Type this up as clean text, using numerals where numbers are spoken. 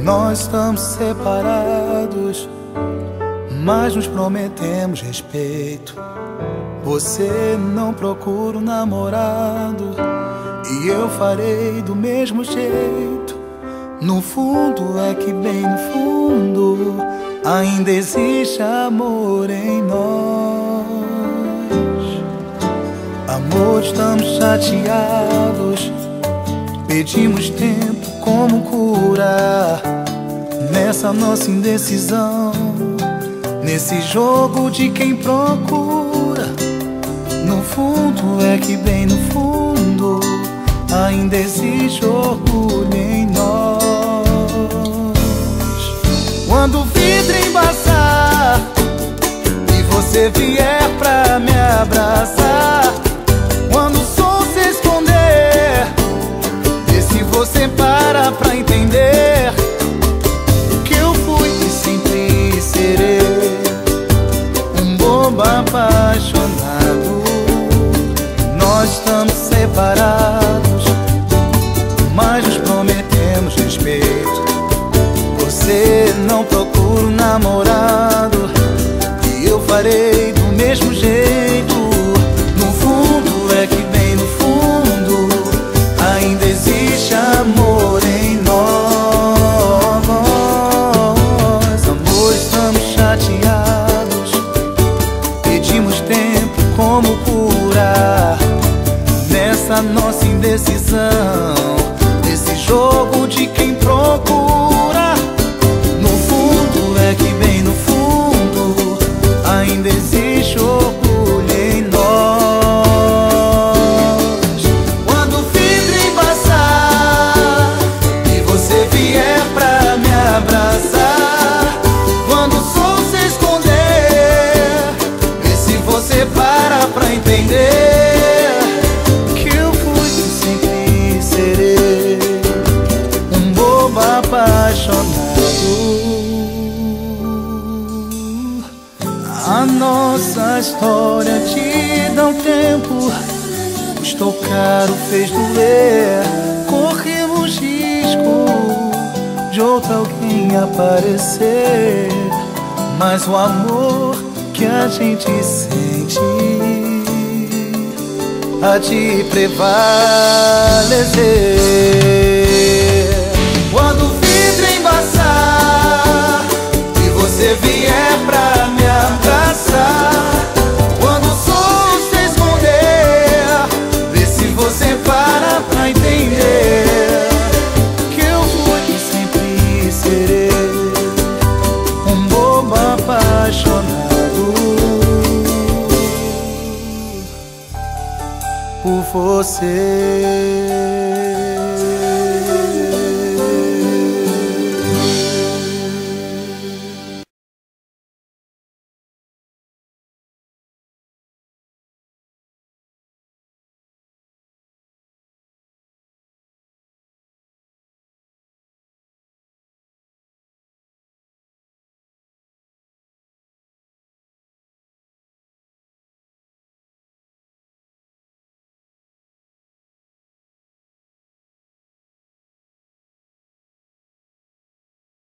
Nós estamos separados, mas nos prometemos respeito. Você não procura um namorado e eu farei do mesmo jeito. No fundo é que bem no fundo ainda existe amor em nós. Amor, estamos chateados, pedimos tempo como curar nessa nossa indecisão, nesse jogo de quem procura. No fundo é que bem no fundo ainda existe orgulho em nós. Quando o vidro embaçar e você vier pra me abraçar, quando o sol se esconder, vê se você para pra entender que eu fui e sempre serei um bobo apaixonado. Nós estamos separados, mas nos prometemos respeito. Você não procura um namorado e eu farei do mesmo jeito. No fundo é que bem no fundo ainda existe amor em nós. Amor, estamos chateados, pedimos tempo como curar nessa nossa indecisão, nesse jogo de quem procura. No fundo é que bem no fundo ainda existe orgulho em nós. Quando o vidro embaçar e você vier pra me abraçar, quando o sol se esconder, vê se você para pra entender que eu fui e sempre serei um bobo apaixonado. A nossa história te dá um tempo, custou caro, fez doer. Corremos risco de outro alguém aparecer, mas o amor que a gente sente há de prevalecer. Quando o vidro embaçar e você vier pra me abraçar, quando o sol se esconder, vê se você para pra entender que eu fui e sempre serei um bobo apaixonado por você.